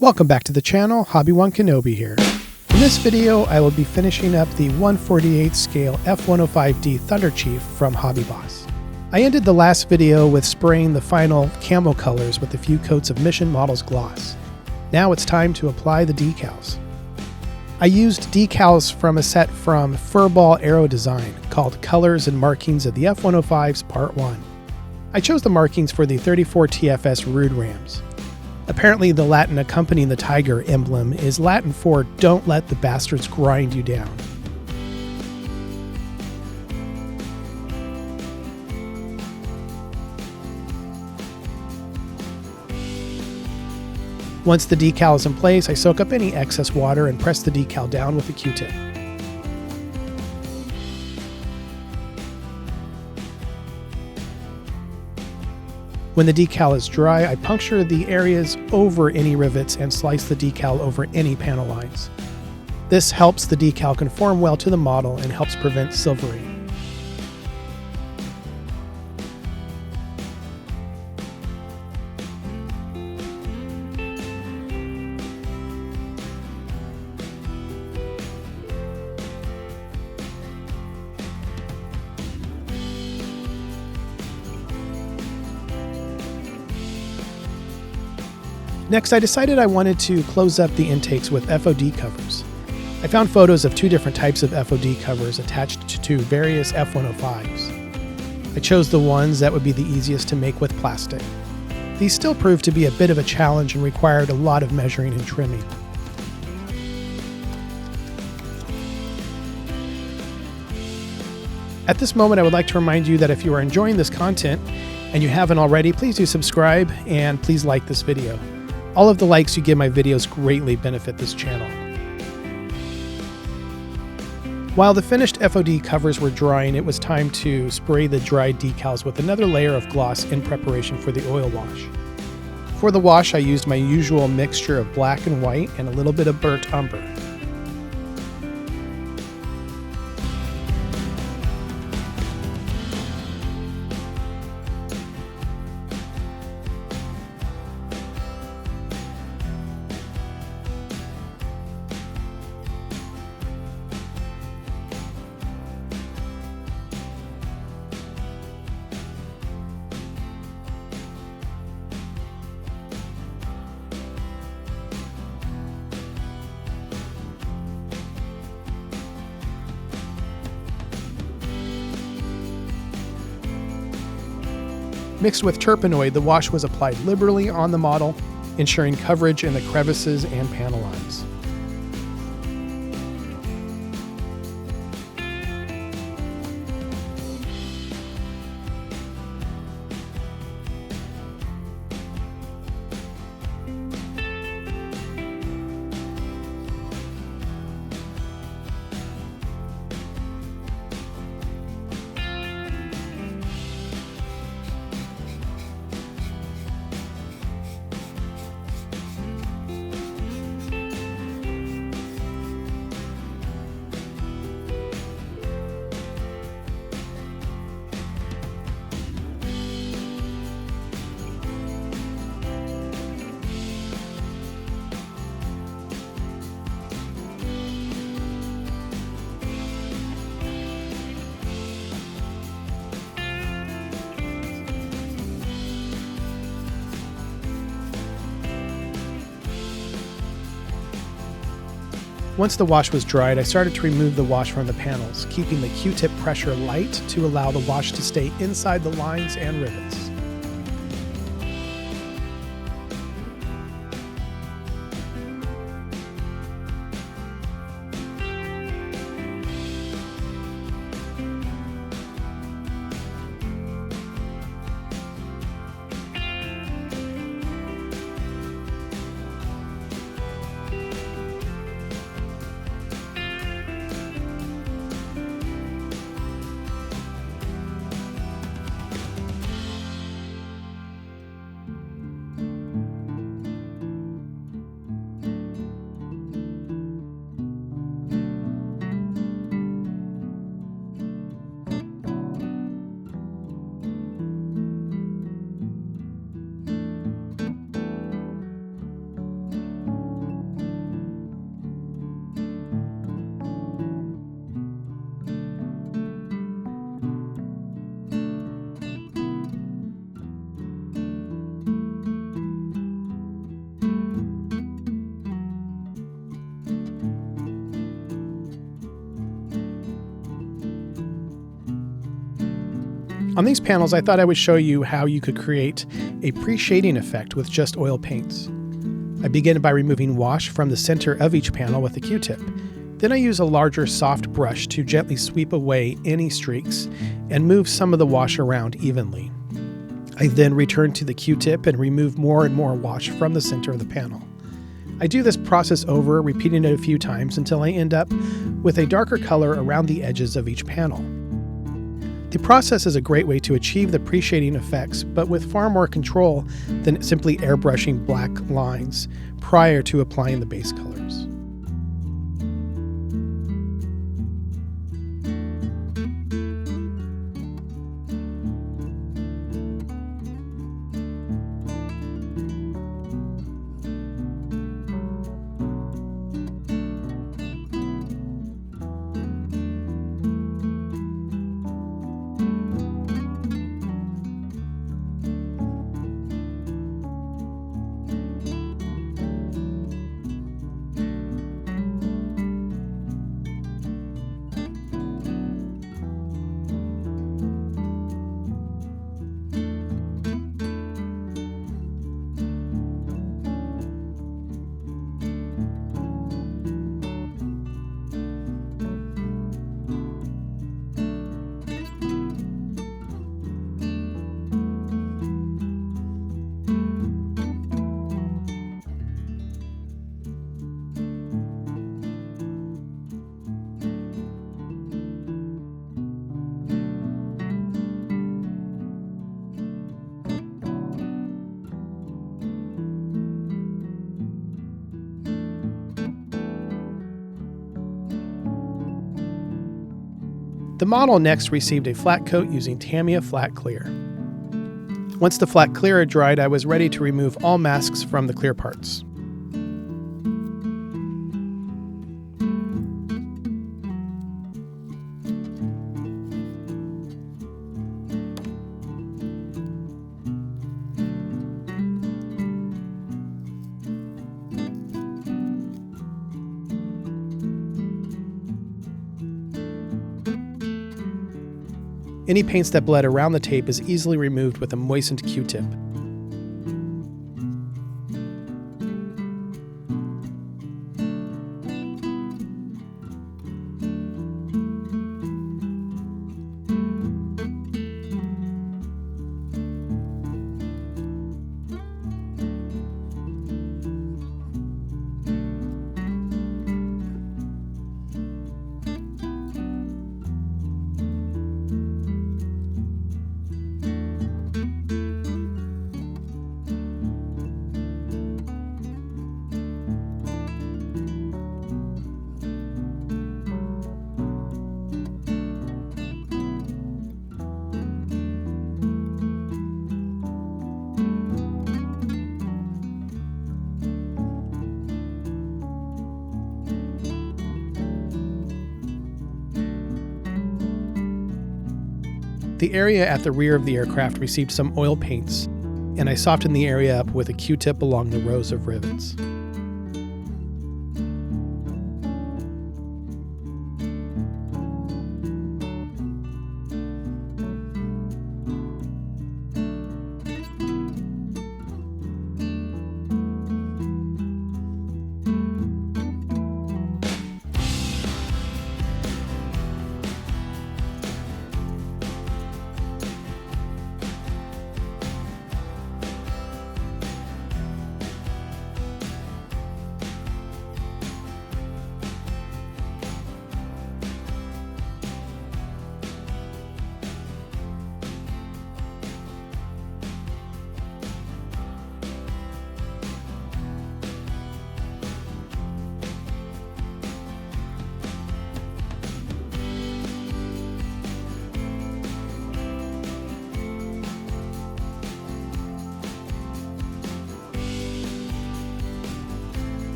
Welcome back to the channel, Hobby1 Kenobi here. In this video, I will be finishing up the 1/48 scale F-105D Thunderchief from Hobbyboss. I ended the last video with spraying the final camo colors with a few coats of Mission Models gloss. Now it's time to apply the decals. I used decals from a set from Furball Aero Design called Colors and Markings of the F-105's Part 1. I chose the markings for the 34 TFS Rude Rams. Apparently the Latin accompanying the tiger emblem is Latin for "Don't let the bastards grind you down." Once the decal is in place, I soak up any excess water and press the decal down with a Q-tip. When the decal is dry, I puncture the areas over any rivets and slice the decal over any panel lines. This helps the decal conform well to the model and helps prevent silvering. Next, I decided I wanted to close up the intakes with FOD covers. I found photos of two different types of FOD covers attached to various F-105s. I chose the ones that would be the easiest to make with plastic. These still proved to be a bit of a challenge and required a lot of measuring and trimming. At this moment, I would like to remind you that if you are enjoying this content and you haven't already, please do subscribe and please like this video. All of the likes you give my videos greatly benefit this channel. While the finished FOD covers were drying, it was time to spray the dried decals with another layer of gloss in preparation for the oil wash. For the wash, I used my usual mixture of black and white and a little bit of burnt umber. Mixed with Turpenoid, the wash was applied liberally on the model, ensuring coverage in the crevices and panel lines. Once the wash was dried, I started to remove the wash from the panels, keeping the Q-tip pressure light to allow the wash to stay inside the lines and rivets. On these panels, I thought I would show you how you could create a pre-shading effect with just oil paints. I begin by removing wash from the center of each panel with a Q-tip. Then I use a larger soft brush to gently sweep away any streaks and move some of the wash around evenly. I then return to the Q-tip and remove more and more wash from the center of the panel. I do this process over, repeating it a few times until I end up with a darker color around the edges of each panel. The process is a great way to achieve the pre-shading effects, but with far more control than simply airbrushing black lines prior to applying the base colors. The model next received a flat coat using Tamiya Flat Clear. Once the flat clear had dried, I was ready to remove all masks from the clear parts. Any paints that bled around the tape is easily removed with a moistened Q-tip. The area at the rear of the aircraft received some oil paints, and I softened the area up with a Q-tip along the rows of rivets.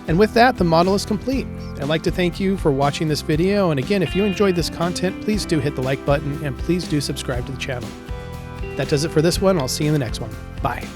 And with that, the model is complete. I'd like to thank you for watching this video, and again, if you enjoyed this content, please do hit the like button and please do subscribe to the channel. That does it for this one. I'll see you in the next one. Bye.